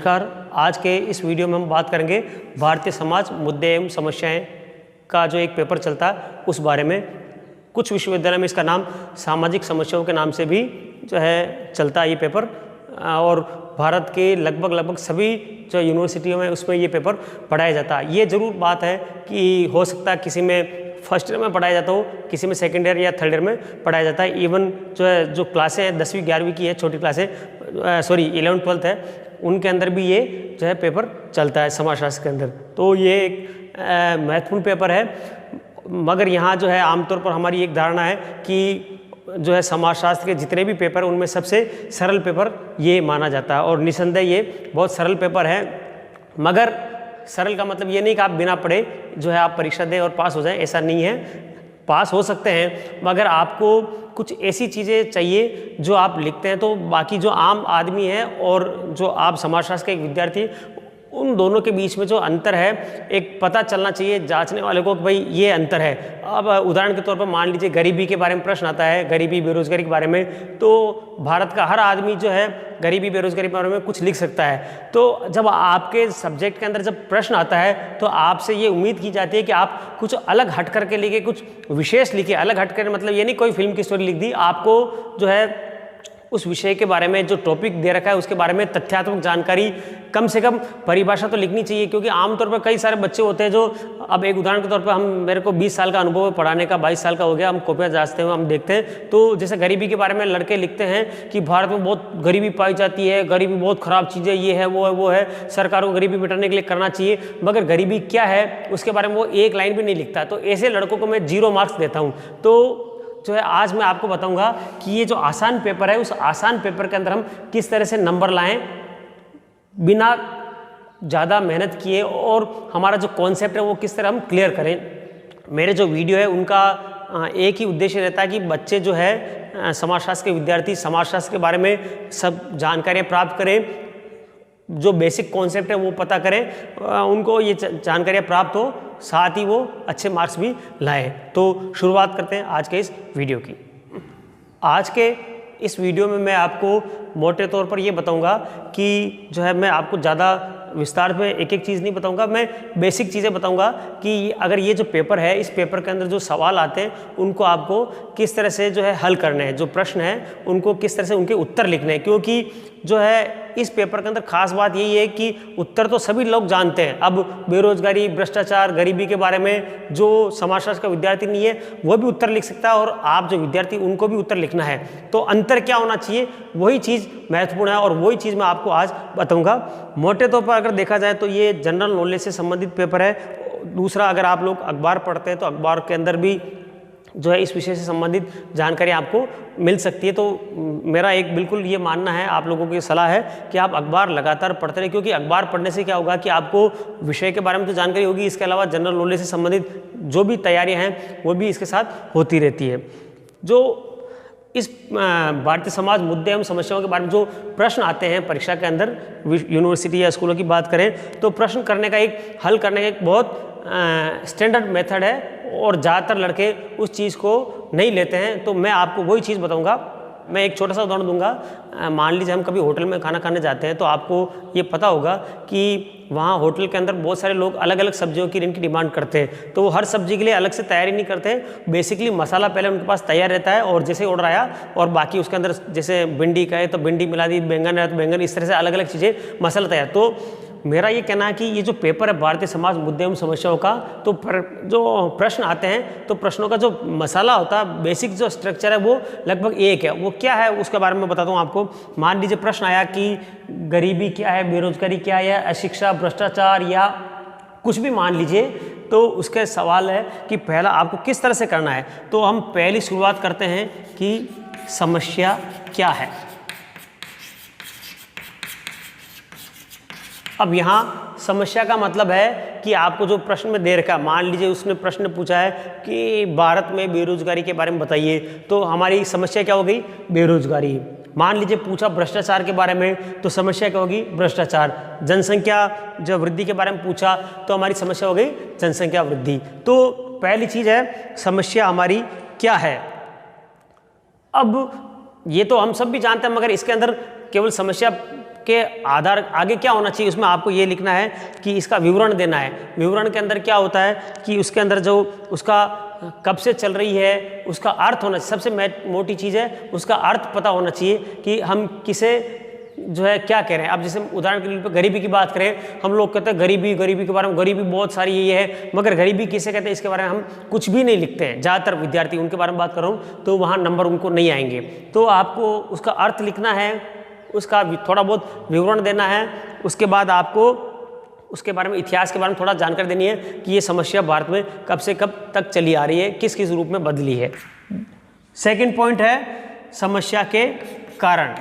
नमस्कार। आज के इस वीडियो में हम बात करेंगे भारतीय समाज मुद्दे एवं समस्याएं का जो एक पेपर चलता है उस बारे में। कुछ विश्वविद्यालय में इसका नाम सामाजिक समस्याओं के नाम से भी जो है चलता है ये पेपर, और भारत के लगभग सभी जो यूनिवर्सिटियों में उसमें ये पेपर पढ़ाया जाता है। ये ज़रूर बात है कि हो सकता है किसी में फर्स्ट ईयर में पढ़ाया जाता हो, किसी में सेकेंड ईयर या थर्ड ईयर में पढ़ाया जाता है। इवन जो है जो क्लासें हैं 10वीं 11वीं की है, छोटी क्लासें 11th 12th है, उनके अंदर भी ये जो है पेपर चलता है समाजशास्त्र के अंदर। तो ये एक महत्वपूर्ण पेपर है। मगर यहाँ जो है आमतौर पर हमारी एक धारणा है कि जो है समाजशास्त्र के जितने भी पेपर उनमें सबसे सरल पेपर ये माना जाता है, और निसंदेह ये बहुत सरल पेपर है। मगर सरल का मतलब ये नहीं कि आप बिना पढ़े जो है आप परीक्षा दें और पास हो जाएं, ऐसा नहीं है। पास हो सकते हैं, मगर आपको कुछ ऐसी चीज़ें चाहिए जो आप लिखते हैं तो बाकी जो आम आदमी है और जो आप समाजशास्त्र के एक विद्यार्थी, उन दोनों के बीच में जो अंतर है एक पता चलना चाहिए जांचने वाले को कि भाई ये अंतर है। अब उदाहरण के तौर पर मान लीजिए गरीबी के बारे में प्रश्न आता है, गरीबी बेरोजगारी के बारे में, तो भारत का हर आदमी जो है गरीबी बेरोजगारी के बारे में कुछ लिख सकता है। तो जब आपके सब्जेक्ट के अंदर जब प्रश्न आता है तो आपसे ये उम्मीद की जाती है कि आप कुछ अलग हट करके लिखे, कुछ विशेष लिखे। अलग हट कर मतलब ये नहीं कोई फिल्म की स्टोरी लिख दी, आपको जो है उस विषय के बारे में जो टॉपिक दे रखा है उसके बारे में तथ्यात्मक जानकारी, कम से कम परिभाषा तो लिखनी चाहिए। क्योंकि आमतौर पर कई सारे बच्चे होते हैं जो, अब एक उदाहरण के तौर पर मेरे को 20 साल का अनुभव है पढ़ाने का, 22 साल का हो गया, हम कॉपियाँ जांचते हैं, हम देखते हैं। तो जैसे गरीबी के बारे में लड़के लिखते हैं कि भारत में बहुत गरीबी पाई जाती है, गरीबी बहुत ख़राब चीज़ है, ये है वो है, सरकार को गरीबी मिटाने के लिए करना चाहिए। मगर गरीबी क्या है उसके बारे में वो एक लाइन भी नहीं लिखता। तो ऐसे लड़कों को मैं 0 मार्क्स देता हूँ। तो जो है आज मैं आपको बताऊंगा कि ये जो आसान पेपर है उस आसान पेपर के अंदर हम किस तरह से नंबर लाएं बिना ज़्यादा मेहनत किए, और हमारा जो कॉन्सेप्ट है वो किस तरह हम क्लियर करें। मेरे जो वीडियो है उनका एक ही उद्देश्य रहता है कि बच्चे जो है समाजशास्त्र के विद्यार्थी समाजशास्त्र के बारे में सब जानकारियाँ प्राप्त करें, जो बेसिक कॉन्सेप्ट है वो पता करें, उनको ये जानकारियाँ प्राप्त हो, साथ ही वो अच्छे मार्क्स भी लाएं। तो शुरुआत करते हैं आज के इस वीडियो की। आज के इस वीडियो में मैं आपको मोटे तौर पर ये बताऊंगा कि जो है मैं आपको ज़्यादा विस्तार में एक एक चीज़ नहीं बताऊंगा, मैं बेसिक चीज़ें बताऊंगा कि अगर ये जो पेपर है इस पेपर के अंदर जो सवाल आते हैं उनको आपको किस तरह से जो है हल करने हैं, जो प्रश्न हैं उनको किस तरह से उनके उत्तर लिखने हैं। क्योंकि जो है इस पेपर के अंदर खास बात यही है कि उत्तर तो सभी लोग जानते हैं। अब बेरोजगारी, भ्रष्टाचार, गरीबी के बारे में जो समाजशास्त्र का विद्यार्थी नहीं है वो भी उत्तर लिख सकता है, और आप जो विद्यार्थी उनको भी उत्तर लिखना है। तो अंतर क्या होना चाहिए वही चीज़ महत्वपूर्ण है, और वही चीज़ मैं आपको आज बताऊंगा। मोटे तौर पर अगर देखा जाए तो ये जनरल नॉलेज से संबंधित पेपर है। दूसरा, अगर आप लोग अखबार पढ़ते हैं तो अखबार के अंदर भी जो है इस विषय से संबंधित जानकारी आपको मिल सकती है। तो मेरा एक बिल्कुल ये मानना है, आप लोगों की सलाह है कि आप अखबार लगातार पढ़ते रहें। क्योंकि अखबार पढ़ने से क्या होगा कि आपको विषय के बारे में तो जानकारी होगी, इसके अलावा जनरल नॉलेज से संबंधित जो भी तैयारियां हैं वो भी इसके साथ होती रहती है। जो इस भारतीय समाज मुद्दे एवं समस्याओं के बारे में जो प्रश्न आते हैं परीक्षा के अंदर, यूनिवर्सिटी या स्कूलों की बात करें तो प्रश्न करने का हल करने का एक बहुत स्टैंडर्ड मेथड है, और ज़्यादातर लड़के उस चीज़ को नहीं लेते हैं। तो मैं आपको वही चीज़ बताऊंगा। मैं एक छोटा सा उदाहरण दूंगा। मान लीजिए हम कभी होटल में खाना खाने जाते हैं तो आपको ये पता होगा कि वहाँ होटल के अंदर बहुत सारे लोग अलग अलग सब्जियों की इनकी डिमांड करते हैं। तो वो हर सब्जी के लिए अलग से तैयारी नहीं करते, बेसिकली मसाला पहले उनके पास तैयार रहता है, और जैसे ऑर्डर आया और बाकी उसके अंदर जैसे भिंडी का है तो भिंडी मिला दी, बैंगन है तो बैंगन, इस तरह से अलग अलग चीज़ें मसाला तैयार। तो मेरा ये कहना है कि ये जो पेपर है भारतीय समाज मुद्दे एवं समस्याओं का, तो जो प्रश्न आते हैं तो प्रश्नों का जो मसाला होता है, बेसिक जो स्ट्रक्चर है वो लगभग एक है। वो क्या है उसके बारे में बताता हूँ आपको। मान लीजिए प्रश्न आया कि गरीबी क्या है, बेरोजगारी क्या है, अशिक्षा, भ्रष्टाचार या कुछ भी मान लीजिए, तो उसका सवाल है कि पहला आपको किस तरह से करना है। तो हम पहली शुरुआत करते हैं कि समस्या क्या है। अब यहाँ समस्या का मतलब है कि आपको जो प्रश्न में दे रखा है, मान लीजिए उसने प्रश्न पूछा है कि भारत में बेरोजगारी के बारे में बताइए, तो हमारी समस्या क्या हो गई, बेरोजगारी। मान लीजिए पूछा भ्रष्टाचार के बारे में, तो समस्या क्या होगी, भ्रष्टाचार। जनसंख्या जो वृद्धि के बारे में पूछा तो हमारी समस्या हो गई जनसंख्या वृद्धि। तो पहली चीज़ है समस्या हमारी क्या है। अब ये तो हम सब भी जानते हैं, मगर इसके अंदर केवल समस्या के आधार आगे क्या होना चाहिए, उसमें आपको ये लिखना है कि इसका विवरण देना है। विवरण के अंदर क्या होता है कि उसके अंदर जो उसका कब से चल रही है, उसका अर्थ होना चाहिए। सबसे मोटी चीज़ है उसका अर्थ पता होना चाहिए कि हम किसे जो है क्या कह रहे हैं। अब जैसे उदाहरण के लिए गरीबी की बात करें, हम लोग कहते हैं गरीबी के बारे में, गरीबी बहुत सारी ये है, मगर गरीबी किसे कहते हैं इसके बारे में हम कुछ भी नहीं लिखते हैं। ज़्यादातर विद्यार्थी उनके बारे में बात कर रहा हूँ तो वहाँ नंबर उनको नहीं आएंगे। तो आपको उसका अर्थ लिखना है, उसका थोड़ा बहुत विवरण देना है, उसके बाद आपको उसके बारे में इतिहास के बारे में थोड़ा जानकारी देनी है कि ये समस्या भारत में कब से कब तक चली आ रही है, किस किस रूप में बदली है। सेकंड पॉइंट है समस्या के कारण।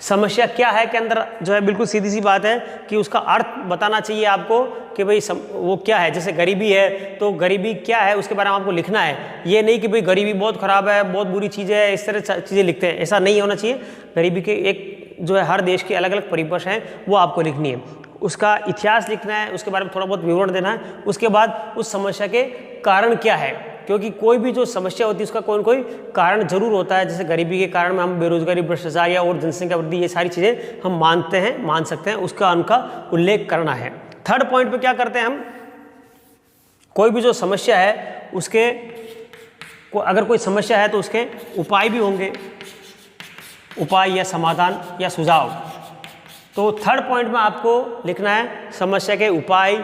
समस्या क्या है के अंदर जो है बिल्कुल सीधी सी बात है कि उसका अर्थ बताना चाहिए आपको कि भाई वो क्या है। जैसे गरीबी है तो गरीबी क्या है उसके बारे में आपको लिखना है। ये नहीं कि भाई गरीबी बहुत ख़राब है, बहुत बुरी चीज़ है, इस तरह चीज़ें लिखते हैं, ऐसा नहीं होना चाहिए। गरीबी के एक जो है हर देश की अलग अलग परिभाषा है वो आपको लिखनी है। उसका इतिहास लिखना है, उसके बारे में थोड़ा बहुत विवरण देना है। उसके बाद उस समस्या के कारण क्या है, क्योंकि कोई भी जो समस्या होती है उसका कोई न कोई कारण जरूर होता है। जैसे गरीबी के कारण में हम बेरोजगारी, भ्रष्टाचार या और जनसंख्या वृद्धि, ये सारी चीज़ें हम मान सकते हैं, उसका उनका उल्लेख करना है। थर्ड पॉइंट पे क्या करते हैं हम, कोई भी जो समस्या है उसके अगर कोई समस्या है तो उसके उपाय भी होंगे, उपाय या समाधान या सुझाव। तो थर्ड पॉइंट में आपको लिखना है समस्या के उपाय,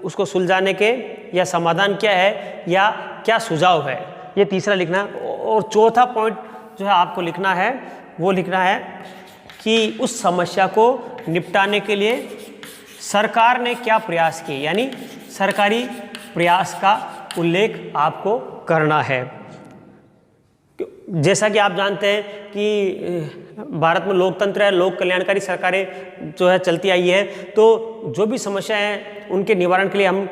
उसको सुलझाने के या समाधान क्या है या क्या सुझाव है, ये तीसरा लिखना है। और चौथा पॉइंट जो है आपको लिखना है वो लिखना है कि उस समस्या को निपटाने के लिए सरकार ने क्या प्रयास किए, यानी सरकारी प्रयास का उल्लेख आपको करना है। जैसा कि आप जानते हैं कि भारत में लोकतंत्र है, लोक कल्याणकारी सरकारें जो है चलती आई है, तो जो भी समस्या है उनके निवारण के लिए हम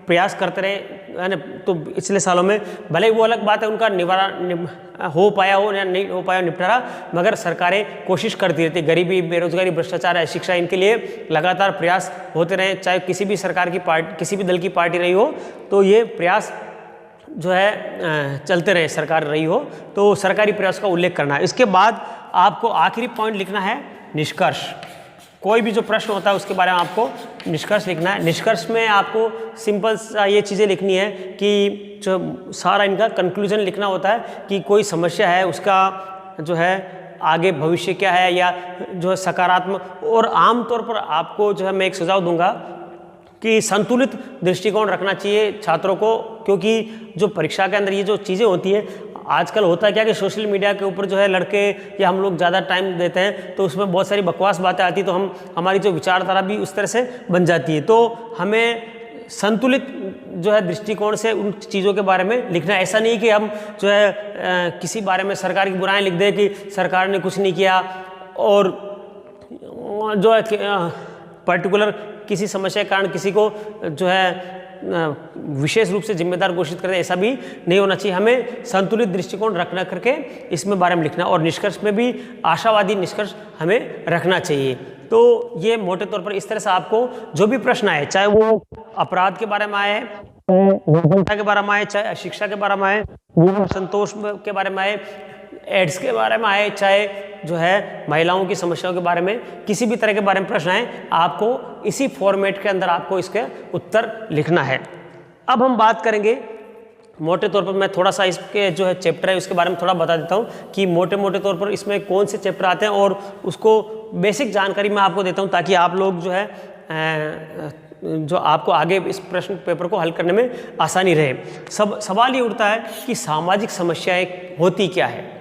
प्रयास करते रहे, है ना। तो पिछले सालों में भले ही वो अलग बात है उनका निवारण हो पाया हो या नहीं हो पाया निपटारा, मगर सरकारें कोशिश करती रहती। गरीबी, बेरोजगारी, भ्रष्टाचार, अशिक्षा, इनके लिए लगातार प्रयास होते रहे, चाहे किसी भी सरकार की पार्टी, किसी भी दल की पार्टी रही हो, तो ये प्रयास जो है चलते रहे, सरकार रही हो, तो सरकारी प्रयास का उल्लेख करना है। इसके बाद आपको आखिरी पॉइंट लिखना है निष्कर्ष। कोई भी जो प्रश्न होता है उसके बारे में आपको निष्कर्ष लिखना है। निष्कर्ष में आपको सिंपल सा ये चीज़ें लिखनी है कि जो सारा इनका कंक्लूजन लिखना होता है कि कोई समस्या है उसका जो है आगे भविष्य क्या है, या जो है सकारात्मक। और आमतौर पर आपको जो है मैं एक सुझाव दूंगा कि संतुलित दृष्टिकोण रखना चाहिए छात्रों को, क्योंकि जो परीक्षा के अंदर ये जो चीज़ें होती हैं, आजकल होता है क्या कि सोशल मीडिया के ऊपर जो है लड़के या हम लोग ज़्यादा टाइम देते हैं, तो उसमें बहुत सारी बकवास बातें आती, तो हमारी जो विचारधारा भी उस तरह से बन जाती है। तो हमें संतुलित जो है दृष्टिकोण से उन चीज़ों के बारे में लिखना। ऐसा नहीं कि हम जो है किसी बारे में सरकार की बुराई लिख दें कि सरकार ने कुछ नहीं किया, और जो है पर्टिकुलर किसी समस्या के कारण किसी को जो है विशेष रूप से जिम्मेदार घोषित करें, ऐसा भी नहीं होना चाहिए। हमें संतुलित दृष्टिकोण रखना करके इसमें बारे में लिखना, और निष्कर्ष में भी आशावादी निष्कर्ष हमें रखना चाहिए। तो ये मोटे तौर पर इस तरह से आपको जो भी प्रश्न आए, चाहे वो अपराध के बारे में आए, जनसंख्या के बारे में आए, चाहे शिक्षा के बारे में आए, संतोष के बारे में आए, एड्स के बारे में आए, चाहे जो है महिलाओं की समस्याओं के बारे में, किसी भी तरह के बारे में प्रश्न आए, आपको इसी फॉर्मेट के अंदर आपको इसके उत्तर लिखना है। अब हम बात करेंगे मोटे तौर पर, मैं थोड़ा सा इसके जो है चैप्टर है उसके बारे में थोड़ा बता देता हूँ कि मोटे तौर पर इसमें कौन से चैप्टर आते हैं, और उसको बेसिक जानकारी मैं आपको देता हूँ ताकि आप लोग जो है जो आपको आगे इस प्रश्न पेपर को हल करने में आसानी रहे। सवाल ये उठता है कि सामाजिक समस्याएं होती क्या है।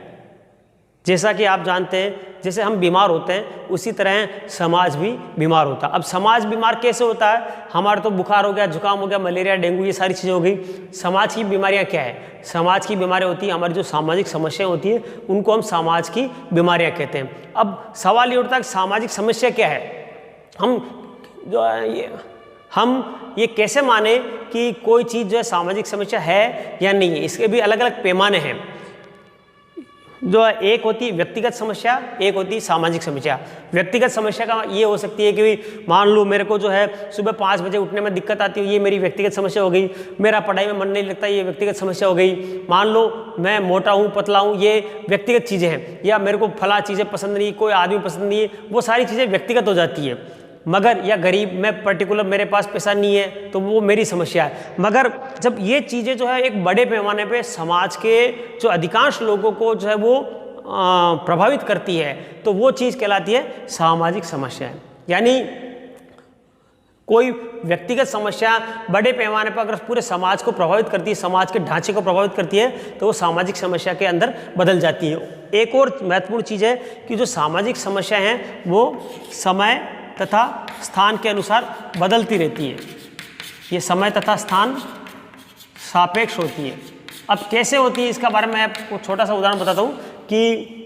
जैसा कि आप जानते हैं, जैसे हम बीमार होते हैं उसी तरह समाज भी बीमार होता है। अब समाज बीमार कैसे होता है, हमारा तो बुखार हो गया, जुकाम हो गया, मलेरिया, डेंगू, ये सारी चीज़ें हो गई। समाज की बीमारियां क्या है, समाज की बीमारियां होती हैं, हमारी जो सामाजिक समस्याएं होती हैं उनको हम समाज की बीमारियां कहते हैं। अब सवाल ये उठता है कि सामाजिक समस्या क्या है, हम ये कैसे माने कि कोई चीज़ जो है सामाजिक समस्या है या नहीं है। इसके भी अलग अलग पैमाने हैं। जो है एक होती है व्यक्तिगत समस्या, एक होती है सामाजिक समस्या। व्यक्तिगत समस्या का ये हो सकती है कि मान लो मेरे को जो है सुबह 5 बजे उठने में दिक्कत आती है, ये मेरी व्यक्तिगत समस्या हो गई। मेरा पढ़ाई में मन नहीं लगता, ये व्यक्तिगत समस्या हो गई। मान लो मैं मोटा हूँ, पतला हूँ, ये व्यक्तिगत चीज़ें हैं। या मेरे को फला चीज़ें पसंद नहीं, कोई आदमी पसंद नहीं है, वो सारी चीज़ें व्यक्तिगत हो जाती है। मगर या गरीब, मैं पर्टिकुलर मेरे पास पैसा नहीं है तो वो मेरी समस्या है। मगर जब ये चीज़ें जो है एक बड़े पैमाने पे समाज के जो अधिकांश लोगों को जो है वो प्रभावित करती है, तो वो चीज़ कहलाती है सामाजिक समस्या। यानी कोई व्यक्तिगत समस्या बड़े पैमाने पर अगर पूरे समाज को प्रभावित करती है, समाज के ढांचे को प्रभावित करती है, तो वो सामाजिक समस्या के अंदर बदल जाती है। एक और महत्वपूर्ण चीज़ है कि जो सामाजिक समस्या हैं वो समय तथा स्थान के अनुसार बदलती रहती है। ये समय तथा स्थान सापेक्ष होती है। अब कैसे होती है इसका बारे में आपको छोटा सा उदाहरण बताता हूँ कि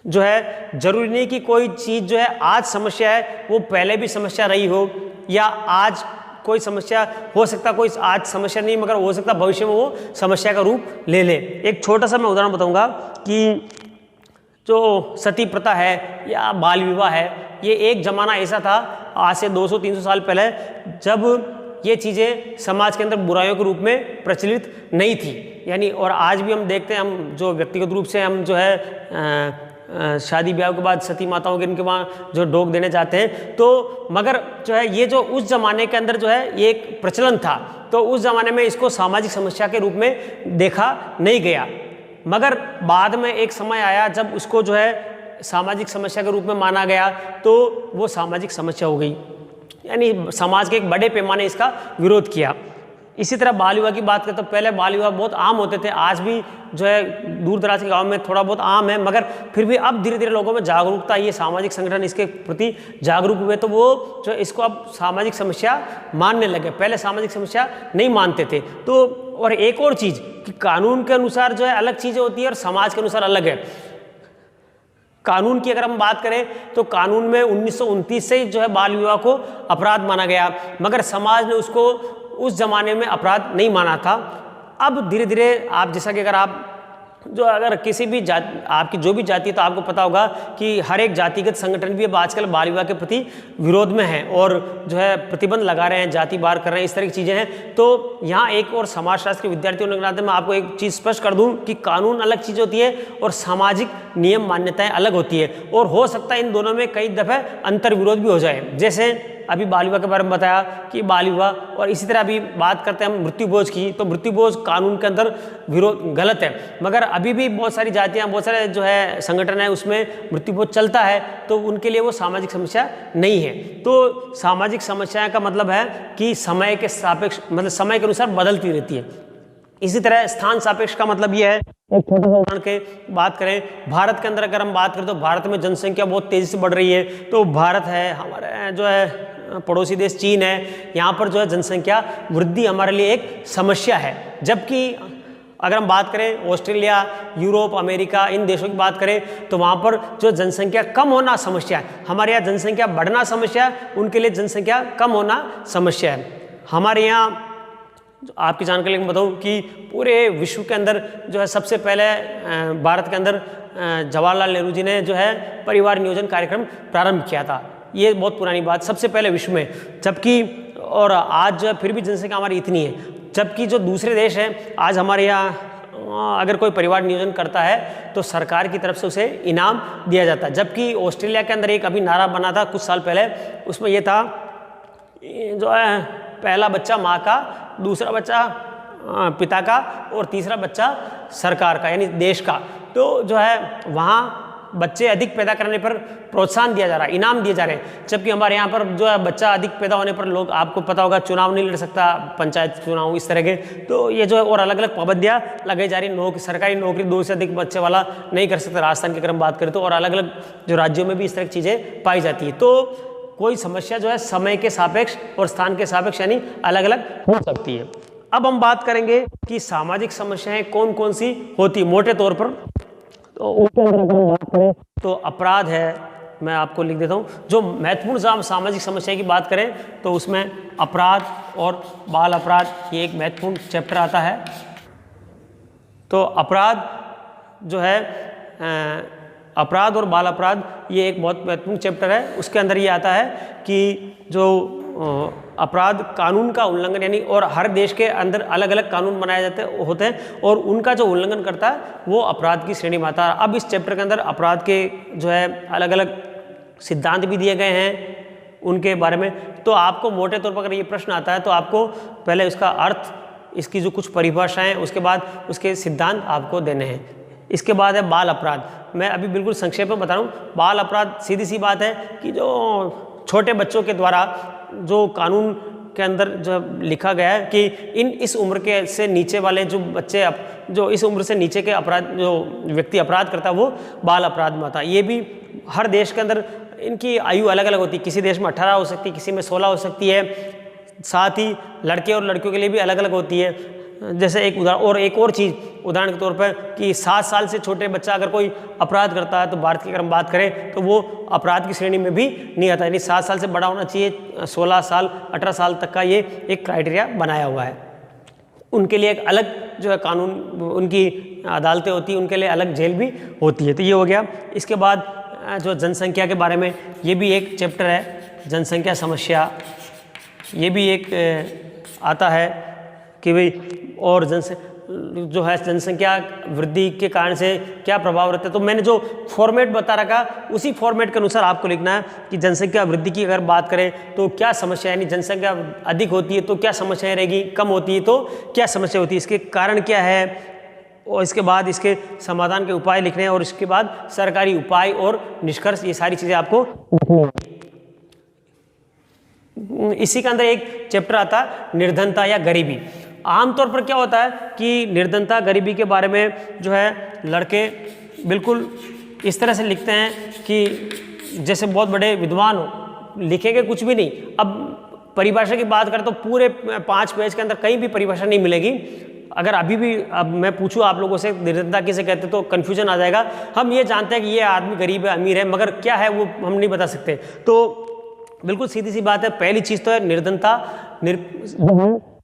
जो है जरूरी नहीं कि कोई चीज़ जो है आज समस्या है वो पहले भी समस्या रही हो, या आज कोई समस्या हो सकता कोई आज समस्या नहीं, मगर हो सकता भविष्य में वो समस्या का रूप ले ले। एक छोटा सा मैं उदाहरण बताऊंगा कि जो सती प्रथा है या बाल विवाह है, ये एक ज़माना ऐसा था आज से 200-300 साल पहले, जब ये चीज़ें समाज के अंदर बुराइयों के रूप में प्रचलित नहीं थी। यानी और आज भी हम देखते हैं, हम जो व्यक्तिगत रूप से हम जो है शादी ब्याह के बाद सती माताओं के इनके वहाँ जो डोक देने जाते हैं, तो मगर जो है ये जो उस ज़माने के अंदर जो है ये एक प्रचलन था, तो उस ज़माने में इसको सामाजिक समस्या के रूप में देखा नहीं गया। मगर बाद में एक समय आया जब उसको जो है सामाजिक समस्या के रूप में माना गया, तो वो सामाजिक समस्या हो गई। यानी समाज के एक बड़े पैमाने इसका विरोध किया। इसी तरह बाल विवाह की बात करें तो पहले बाल विवाह बहुत आम होते थे, आज भी जो है दूर दराज के गांव में थोड़ा बहुत आम है, मगर फिर भी अब धीरे धीरे लोगों में जागरूकता, ये सामाजिक संगठन इसके प्रति जागरूक हुए, तो वो जो इसको अब सामाजिक समस्या मानने लगे। पहले सामाजिक समस्या नहीं मानते थे। तो और एक और चीज़ कि कानून के अनुसार जो है अलग चीज़ें होती है और समाज के अनुसार अलग है। कानून की अगर हम बात करें तो कानून में 1929 से ही जो है बाल विवाह को अपराध माना गया, मगर समाज ने उसको उस जमाने में अपराध नहीं माना था। अब धीरे धीरे आप जैसा कि अगर किसी भी आपकी जो भी जाति है, तो आपको पता होगा कि हर एक जातिगत संगठन भी अब आजकल बाल विवाह के प्रति विरोध में है और जो है प्रतिबंध लगा रहे हैं, जाति बार कर रहे हैं, इस तरह की चीज़ें हैं। तो यहाँ एक और समाजशास्त्र के विद्यार्थी होने के नाते मैं आपको एक चीज़ स्पष्ट कर दूँ कि कानून अलग चीज़ होती है और सामाजिक नियम मान्यताएं अलग होती है, और हो सकता है इन दोनों में कई दफ़े अंतर विरोध भी हो जाए। जैसे अभी बाल विवाह के बारे में बताया कि बाल विवाह, और इसी तरह अभी बात करते हैं हम मृत्यु भोज की, तो मृत्यु भोज कानून के अंदर विरोध गलत है, मगर अभी भी बहुत सारी जातियां, बहुत सारे जो है संगठन है उसमें मृत्यु भोज चलता है, तो उनके लिए वो सामाजिक समस्या नहीं है। तो सामाजिक समस्याएं का मतलब है कि समय के सापेक्ष, मतलब समय के अनुसार बदलती रहती है। इसी तरह स्थान सापेक्ष का मतलब ये है, एक छोटा सा उदाहरण के बात करें, भारत के अंदर अगर हम बात करें तो भारत में जनसंख्या बहुत तेज़ी से बढ़ रही है। तो भारत है, हमारे जो है पड़ोसी देश चीन है, यहाँ पर जो है जनसंख्या वृद्धि हमारे लिए एक समस्या है। जबकि अगर हम बात करें ऑस्ट्रेलिया, यूरोप, अमेरिका, इन देशों की बात करें तो वहाँ पर जो जनसंख्या कम होना समस्या है, हमारे यहाँ जनसंख्या बढ़ना समस्या है, उनके लिए जनसंख्या कम होना समस्या है। हमारे यहाँ आपकी जानकारी मैं बताऊँ कि पूरे विश्व के अंदर जो है सबसे पहले भारत के अंदर जवाहरलाल नेहरू जी ने जो है परिवार नियोजन कार्यक्रम प्रारंभ किया था। ये बहुत पुरानी बात, सबसे पहले विश्व में। जबकि और आज जो फिर भी जनसंख्या हमारी इतनी है, जबकि जो दूसरे देश हैं आज हमारे यहाँ अगर कोई परिवार नियोजन करता है तो सरकार की तरफ से उसे इनाम दिया जाता है। जबकि ऑस्ट्रेलिया के अंदर एक अभी नारा बना था कुछ साल पहले, उसमें ये था जो है पहला बच्चा माँ का, दूसरा बच्चा पिता का और तीसरा बच्चा सरकार का यानी देश का। तो जो है वहाँ बच्चे अधिक पैदा करने पर प्रोत्साहन दिया जा रहा है, इनाम दिए जा रहे हैं। जबकि हमारे यहाँ पर जो है बच्चा अधिक पैदा होने पर लोग, आपको पता होगा, चुनाव नहीं लड़ सकता, पंचायत चुनाव इस तरह के। तो ये जो है और अलग अलग पाबंदियाँ लगाई जा रही, सरकारी नौकरी 2 से अधिक बच्चे वाला नहीं कर सकता, राजस्थान की अगर हम बात करें तो, और अलग अलग जो राज्यों में भी इस तरह की चीज़ें पाई जाती है। तो कोई समस्या जो है समय के सापेक्ष और स्थान के सापेक्ष यानी अलग अलग हो सकती है। अब हम बात करेंगे कि सामाजिक समस्याएं कौन कौन सी होती है मोटे तौर पर। तो उनके अंदर अगर हम बात करें तो अपराध है, मैं आपको लिख देता हूँ। जो महत्वपूर्ण सामाजिक समस्या की बात करें तो उसमें अपराध और बाल अपराध, ये एक महत्वपूर्ण चैप्टर आता है। तो अपराध जो है अपराध और बाल अपराध, ये एक बहुत महत्वपूर्ण चैप्टर है। उसके अंदर ये आता है कि जो अपराध कानून का उल्लंघन, यानी और हर देश के अंदर अलग अलग कानून बनाए जाते होते हैं और उनका जो उल्लंघन करता है वो अपराध की श्रेणी में आता है। अब इस चैप्टर के अंदर अपराध के जो है अलग अलग सिद्धांत भी दिए गए हैं उनके बारे में। तो आपको मोटे तौर पर अगर ये प्रश्न आता है तो आपको पहले उसका अर्थ, इसकी जो कुछ परिभाषाएं, उसके बाद उसके सिद्धांत आपको देने हैं। इसके बाद है बाल अपराध। मैं अभी बिल्कुल संक्षेप में बता रहा हूँ। बाल अपराध सीधी सी बात है कि जो छोटे बच्चों के द्वारा जो कानून के अंदर जो लिखा गया है कि इस उम्र के से नीचे वाले जो बच्चे, जो इस उम्र से नीचे के अपराध, जो व्यक्ति अपराध करता है वो बाल अपराध में आता है। ये भी हर देश के अंदर इनकी आयु अलग अलग होती है। किसी देश में 18 हो सकती है, किसी में 16 हो सकती है। साथ ही लड़के और लड़कियों के लिए भी अलग अलग होती है। जैसे एक उदाहरण, और एक और चीज़ उदाहरण के तौर पर कि 7 साल से छोटे बच्चा अगर कोई अपराध करता है तो भारत की अगर हम बात करें तो वो अपराध की श्रेणी में भी नहीं आता। यानी 7 साल से बड़ा होना चाहिए। 16 साल 18 साल तक का ये एक क्राइटेरिया बनाया हुआ है। उनके लिए एक अलग जो है कानून, उनकी अदालतें होती हैं, उनके लिए अलग जेल भी होती है। तो ये हो गया। इसके बाद जो जनसंख्या के बारे में, ये भी एक चैप्टर है, जनसंख्या समस्या। ये भी एक आता है कि भाई और जो है जनसंख्या वृद्धि के कारण से क्या प्रभाव रहता है। तो मैंने जो फॉर्मेट बता रखा उसी फॉर्मेट के अनुसार आपको लिखना है कि जनसंख्या वृद्धि की अगर बात करें तो क्या समस्या, यानी जनसंख्या अधिक होती है तो क्या समस्याएं रहेगी, कम होती है तो क्या समस्या होती है, इसके कारण क्या है, और इसके बाद इसके समाधान के उपाय लिखने हैं, और इसके बाद सरकारी उपाय और निष्कर्ष, ये सारी चीज़ें आपको लिखनी है। इसी के अंदर एक चैप्टर आता है निर्धनता या गरीबी। आमतौर पर क्या होता है कि निर्धनता गरीबी के बारे में जो है लड़के बिल्कुल इस तरह से लिखते हैं कि जैसे बहुत बड़े विद्वान हो, लिखेंगे कुछ भी नहीं। अब परिभाषा की बात करें तो पूरे 5 पेज के अंदर कहीं भी परिभाषा नहीं मिलेगी। अगर अभी भी अब मैं पूछूं आप लोगों से निर्धनता किसे कहते हैं तो कन्फ्यूजन आ जाएगा। हम ये जानते हैं कि ये आदमी गरीब है, अमीर है, मगर क्या है वो हम नहीं बता सकते। तो बिल्कुल सीधी सी बात है। पहली चीज़ तो है निर्धनता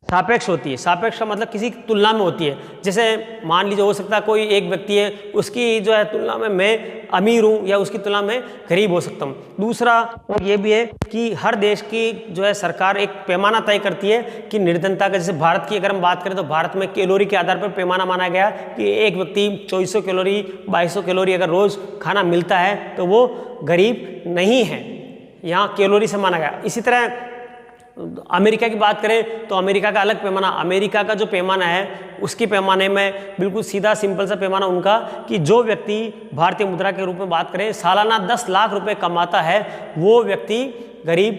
सापेक्ष होती है। सापेक्ष का मतलब किसी की तुलना में होती है। जैसे मान लीजिए हो सकता है कोई एक व्यक्ति है, उसकी जो है तुलना में मैं अमीर हूँ या उसकी तुलना में गरीब हो सकता हूँ। दूसरा और ये भी है कि हर देश की जो है सरकार एक पैमाना तय करती है कि निर्धनता का, जैसे भारत की अगर हम बात करें तो भारत में कैलोरी के आधार पर पैमाना माना गया कि एक व्यक्ति 2400 कैलोरी 2200 कैलोरी अगर रोज़ खाना मिलता है तो वो गरीब नहीं है, यहाँ कैलोरी से माना गया। इसी तरह अमेरिका की बात करें तो अमेरिका का अलग पैमाना, अमेरिका का जो पैमाना है उसके पैमाने में बिल्कुल सीधा सिंपल सा पैमाना उनका कि जो व्यक्ति भारतीय मुद्रा के रूप में बात करें सालाना 10 लाख रुपए कमाता है वो व्यक्ति गरीब,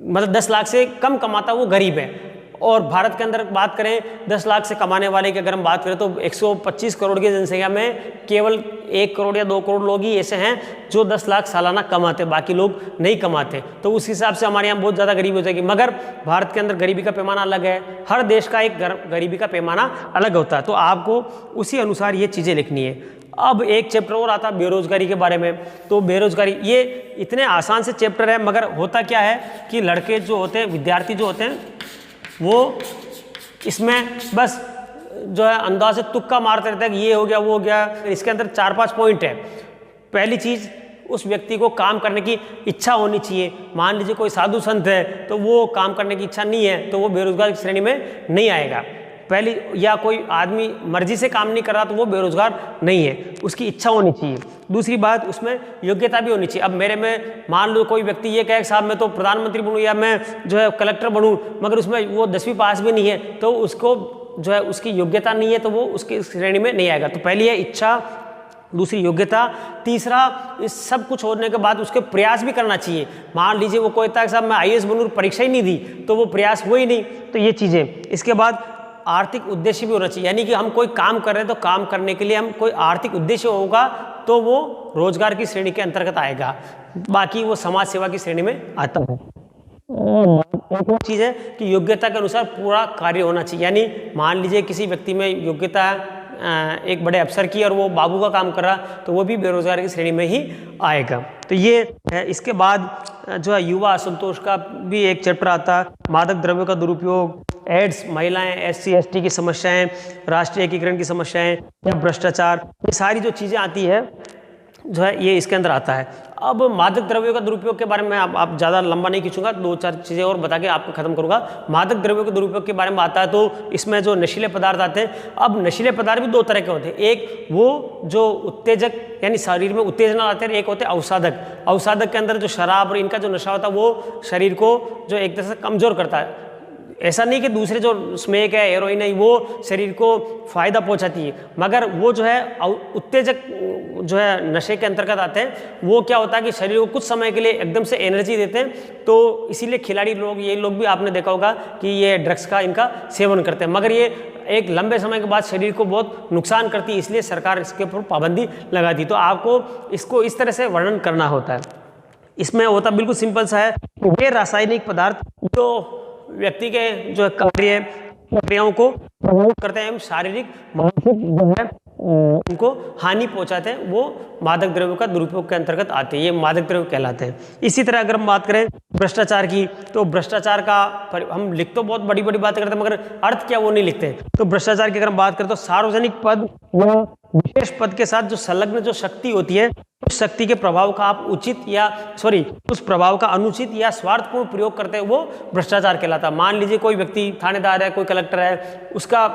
मतलब 10 लाख से कम कमाता वो गरीब है। और भारत के अंदर बात करें 10 लाख से कमाने वाले की अगर हम बात करें तो 125 करोड़ की जनसंख्या में केवल 1 करोड़ या 2 करोड़ लोग ही ऐसे हैं जो 10 लाख सालाना कमाते, बाकी लोग नहीं कमाते। तो उस हिसाब से हमारे यहाँ बहुत ज़्यादा गरीबी हो जाएगी। मगर भारत के अंदर गरीबी का पैमाना अलग है, हर देश का एक गरीबी का पैमाना अलग होता है। तो आपको उसी अनुसार ये चीज़ें लिखनी है। अब एक चैप्टर और आता है बेरोजगारी के बारे में। तो बेरोजगारी ये इतने आसान से चैप्टर है, मगर होता क्या है कि लड़के जो होते हैं, विद्यार्थी जो होते हैं, वो इसमें बस जो है अंदाज से तुक्का मारते रहते हैं कि ये हो गया वो हो गया। इसके अंदर 4-5 पॉइंट है। पहली चीज़, उस व्यक्ति को काम करने की इच्छा होनी चाहिए। मान लीजिए कोई साधु संत है तो वो काम करने की इच्छा नहीं है तो वो बेरोजगार की श्रेणी में नहीं आएगा। पहली, या कोई आदमी मर्जी से काम नहीं कर रहा तो वो बेरोजगार नहीं है, उसकी इच्छा होनी चाहिए। दूसरी बात, उसमें योग्यता भी होनी चाहिए। अब मेरे में मान लो कोई व्यक्ति ये कहे साहब मैं तो प्रधानमंत्री बनूं या मैं जो है कलेक्टर बनूं, मगर उसमें वो 10वीं पास भी नहीं है तो उसको जो है उसकी योग्यता नहीं है तो वो उसकी श्रेणी में नहीं आएगा। तो पहली है इच्छा, दूसरी योग्यता, तीसरा इस सब कुछ होने के बाद उसके प्रयास भी करना चाहिए। मान लीजिए वो कहता है साहब मैं IAS बनूं, परीक्षा ही नहीं दी तो वो प्रयास हुआ ही नहीं, तो ये चीज़ें। इसके बाद आर्थिक उद्देश्य भी होना चाहिए, यानी कि हम कोई काम कर रहे हैं तो काम करने के लिए हम कोई आर्थिक उद्देश्य होगा तो वो रोजगार की श्रेणी के अंतर्गत आएगा, बाकी वो समाज सेवा की श्रेणी में आता है। एक और चीज़ है कि योग्यता के अनुसार पूरा कार्य होना चाहिए। यानी मान लीजिए किसी व्यक्ति में योग्यता है, एक बड़े अफसर की और वो बाबू का काम कर रहा, तो वो भी बेरोजगार की श्रेणी में ही आएगा। तो ये है। इसके बाद जो है युवा असंतोष का भी एक चैप्टर आता है, मादक द्रव्यों का दुरुपयोग, एड्स, महिलाएं, SC ST की समस्याएं, राष्ट्रीय एकीकरण की समस्याएं या भ्रष्टाचार, ये सारी जो चीज़ें आती है जो है ये इसके अंदर आता है। अब मादक द्रव्यों का दुरुपयोग के बारे में आप ज़्यादा लंबा नहीं खींचूंगा, 2-4 चीज़ें और बता के आपको खत्म करूंगा। मादक द्रव्यों के दुरुपयोग के बारे में आता है तो इसमें जो नशीले पदार्थ आते हैं, अब नशीले पदार्थ भी 2 तरह के होते हैं। एक वो जो उत्तेजक यानी शरीर में उत्तेजना आते हैं, एक होते हैं अवसाधक। अवसाधक के अंदर जो शराब और इनका जो नशा होता है वो शरीर को जो एक तरह से कमज़ोर करता है। ऐसा नहीं कि दूसरे जो स्मेक है, हेरोइन है, वो शरीर को फायदा पहुंचाती है, मगर वो जो है उत्तेजक जो है नशे के अंतर्गत आते हैं। वो क्या होता है कि शरीर को कुछ समय के लिए एकदम से एनर्जी देते हैं, तो इसीलिए खिलाड़ी लोग, ये लोग भी आपने देखा होगा कि ये ड्रग्स का इनका सेवन करते हैं, मगर ये एक लंबे समय के बाद शरीर को बहुत नुकसान करती है, इसलिए सरकार इसके ऊपर पाबंदी लगाती। तो आपको इसको इस तरह से वर्णन करना होता है। इसमें होता बिल्कुल सिंपल सा है, ये रासायनिक पदार्थ जो व्यक्ति के जो कार्य प्रक्रियाओं को प्रभावित करते हैं, शारीरिक मानसिक जो है उनको हानि पहुंचाते हैं, वो मादक द्रव्यों का दुरुपयोग के अंतर्गत आते हैं, ये मादक द्रव्य कहलाते हैं। इसी तरह अगर हम बात करें भ्रष्टाचार की, तो भ्रष्टाचार का हम लिख तो बहुत बड़ी बड़ी बातें करते हैं, मगर अर्थ क्या वो नहीं लिखते। तो भ्रष्टाचार की अगर हम बात करें तो सार्वजनिक पद या विशेष पद के साथ जो संलग्न जो शक्ति होती है, उस शक्ति के प्रभाव का आप उस प्रभाव का अनुचित या स्वार्थपूर्ण प्रयोग करते हैं, वो भ्रष्टाचार कहलाता है। मान लीजिए कोई व्यक्ति थानेदार है, कोई कलेक्टर है, उसका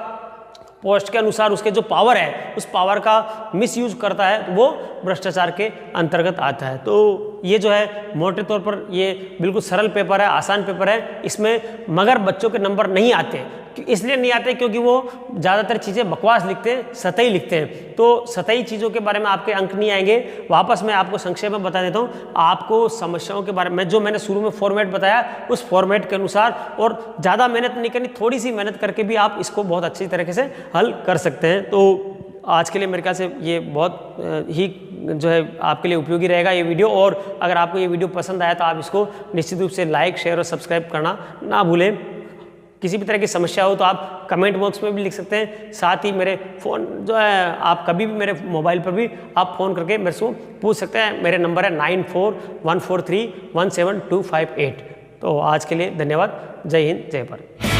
पोस्ट के अनुसार उसके जो पावर है, उस पावर का मिसयूज करता है, तो वो भ्रष्टाचार के अंतर्गत आता है। तो ये जो है मोटे तौर पर ये बिल्कुल सरल पेपर है, आसान पेपर है, इसमें मगर बच्चों के नंबर नहीं आते। इसलिए नहीं आते क्योंकि वो ज़्यादातर चीज़ें बकवास लिखते हैं, सतही लिखते हैं, तो सतही चीज़ों के बारे में आपके अंक नहीं आएंगे। वापस मैं आपको संक्षेप में बता देता हूँ, आपको समस्याओं के बारे में जो मैंने शुरू में फॉर्मेट बताया, उस फॉर्मेट के अनुसार, और ज़्यादा मेहनत नहीं करनी, थोड़ी सी मेहनत करके भी आप इसको बहुत अच्छी तरीके से हल कर सकते हैं। तो आज के लिए मेरे ख्याल से ये बहुत ही जो है आपके लिए उपयोगी रहेगा ये वीडियो। और अगर आपको ये वीडियो पसंद आया तो आप इसको निश्चित रूप से लाइक, शेयर और सब्सक्राइब करना ना भूलें। किसी भी तरह की समस्या हो तो आप कमेंट बॉक्स में भी लिख सकते हैं, साथ ही मेरे फ़ोन जो है आप कभी भी मेरे मोबाइल पर भी आप फ़ोन करके मेरे से पूछ सकते हैं। मेरे नंबर है 9414317258। तो आज के लिए धन्यवाद। जय हिंद, जय भारत।